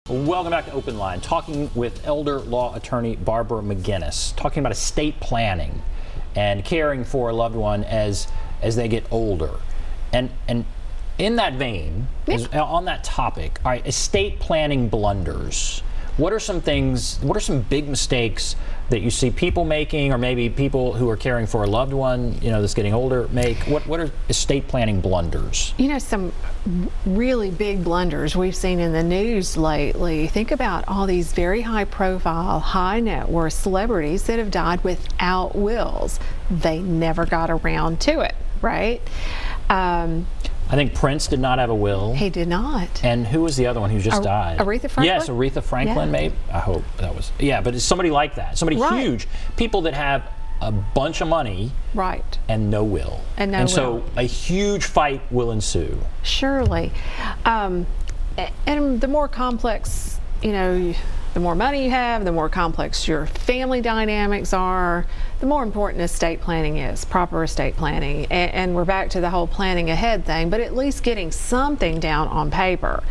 Welcome back to OpenLine, talking with elder law attorney Barbara McGinnis, talking about estate planning and caring for a loved one as they get older. And in that vein, on that topic, all right, estate planning blunders. What are some things, what are some big mistakes that you see people making, or maybe people who are caring for a loved one, you know, that's getting older make? What are estate planning blunders? You know, some really big blunders we've seen in the news lately. Think about all these very high profile, high net worth celebrities that have died without wills. They never got around to it, right? I think Prince did not have a will. He did not. And who was the other one who just died? Aretha Franklin? Yes, Aretha Franklin, maybe. I hope that was. Yeah, but it's somebody like that. Somebody huge. People that have a bunch of money. Right. And no will. And so a huge fight will ensue. Surely. And the more complex, you know, the more money you have, the more complex your family dynamics are, the more important estate planning is, proper estate planning. And we're back to the whole planning ahead thing, but at least getting something down on paper.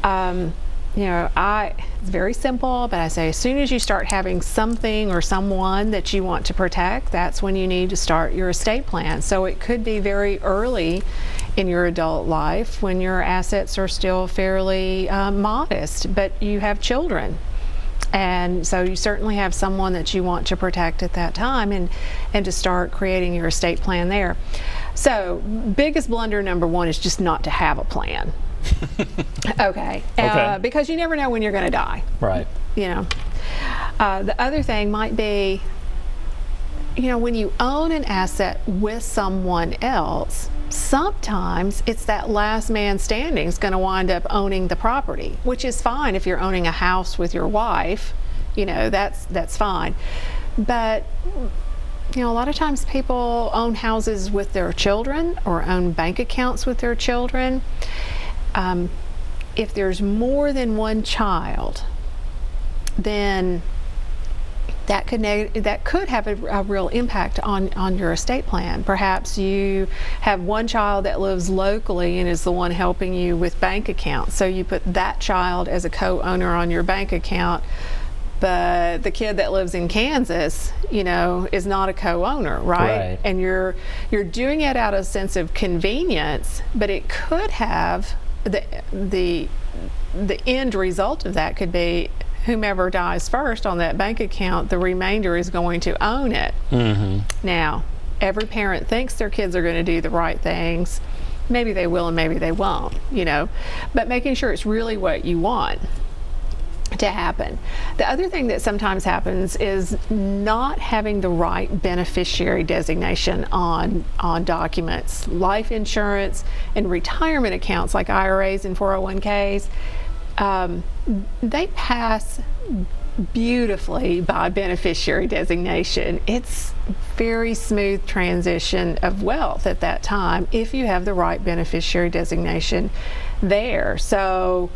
You know, it's very simple, but I say as soon as you start having something or someone that you want to protect, that's when you need to start your estate plan. So it could be very early in your adult life when your assets are still fairly modest, but you have children. And so you certainly have someone that you want to protect at that time, and to start creating your estate plan there. So biggest blunder number one is just not to have a plan. Okay. Because you never know when you're going to die. Right. You know. The other thing might be, you know, when you own an asset with someone else, sometimes it's that last man standing is going to wind up owning the property, which is fine if you're owning a house with your wife. You know, that's fine. But you know, a lot of times people own houses with their children or own bank accounts with their children. If there's more than one child, then that could have a real impact on your estate plan. Perhaps you have one child that lives locally and is the one helping you with bank accounts, so you put that child as a co-owner on your bank account, but the kid that lives in Kansas, you know, is not a co-owner, right? And you're doing it out of a sense of convenience, but it could have the end result of that could be whomever dies first on that bank account, the remainder is going to own it. Now, every parent thinks their kids are going to do the right things. Maybe they will and maybe they won't, you know, but making sure it's really what you want to happen. The other thing that sometimes happens is not having the right beneficiary designation on documents. Life insurance and retirement accounts like IRAs and 401ks, they pass beautifully by beneficiary designation. It's very smooth transition of wealth at that time if you have the right beneficiary designation there. So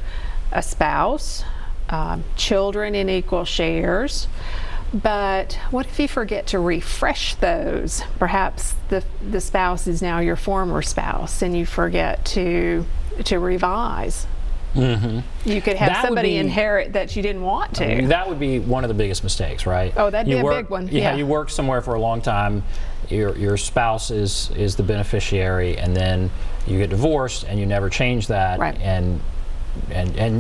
a spouse, children in equal shares. But what if you forget to refresh those? Perhaps the spouse is now your former spouse and you forget to revise. You could have somebody inherit that you didn't want to. I mean, that would be one of the biggest mistakes, right? Oh, that'd be a big one. Yeah, you work somewhere for a long time, your spouse is the beneficiary, and then you get divorced and you never change that, and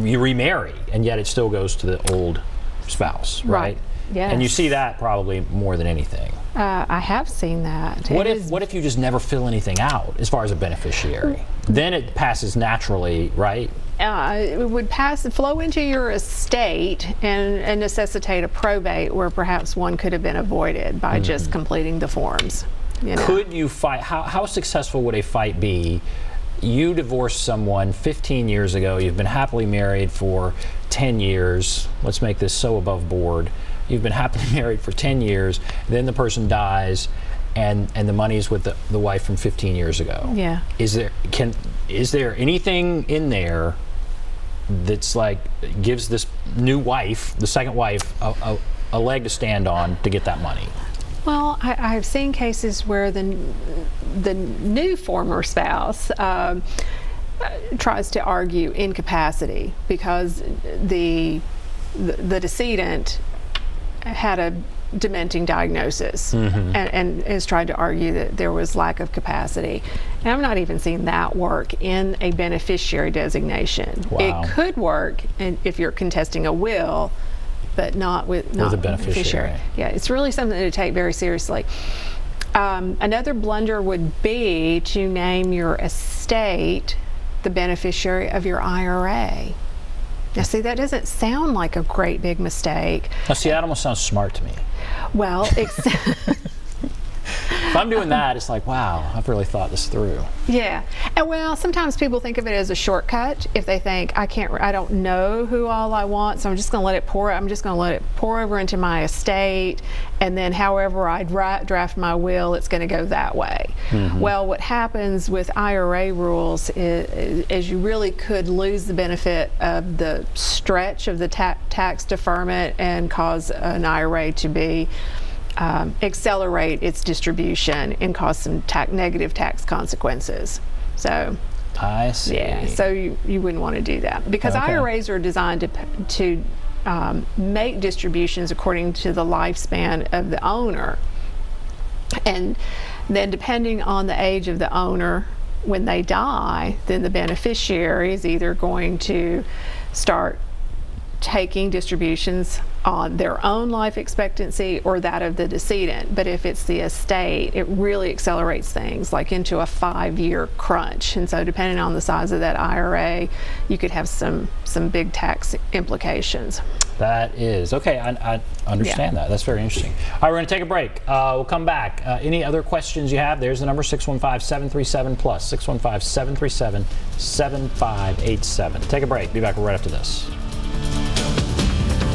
you remarry, and yet it still goes to the old spouse, right? Yes. And you see that probably more than anything. I have seen that. What if you just never fill anything out as far as a beneficiary? Then it passes naturally, right? It would flow into your estate and necessitate a probate, where perhaps one could have been avoided by just completing the forms. You know? Could you fight? How successful would a fight be? You divorced someone 15 years ago. You've been happily married for 10 years. Let's make this so above board. You've been happily married for 10 years. Then the person dies, and the money's with the wife from 15 years ago. Yeah. Is there anything in there that's like gives this new wife, the second wife, a leg to stand on to get that money? Well, I've seen cases where the new former spouse tries to argue incapacity because the decedent had a dementing diagnosis and has tried to argue that there was lack of capacity. And I've not even seen that work in a beneficiary designation. Wow. It could work if you're contesting a will, but not with a beneficiary. Yeah, it's really something to take very seriously. Another blunder would be to name your estate the beneficiary of your IRA. Now, see, that doesn't sound like a great big mistake. Now, see, that almost sounds smart to me. Well, if I'm doing that, it's like, wow, I've really thought this through. Yeah, and well, sometimes people think of it as a shortcut. If they think I don't know who all I want, so I'm just going to let it pour. I'm just going to let it pour over into my estate, and then however I draft my will, it's going to go that way. Well, what happens with IRA rules is you really could lose the benefit of the stretch of the tax deferment and cause an IRA to be accelerate its distribution and cause some negative tax consequences. So I see. Yeah, so you wouldn't want to do that because IRAs are designed to make distributions according to the lifespan of the owner, and then depending on the age of the owner when they die, then the beneficiary is either going to start taking distributions on their own life expectancy or that of the decedent. But if it's the estate, it really accelerates things like into a 5-year crunch. And so depending on the size of that IRA, you could have some big tax implications. That is. Okay, I understand that. That's very interesting. All right, we're going to take a break. We'll come back. Any other questions you have, there's the number 615-737-PLUS, 615-737-7587. Take a break. Be back right after this.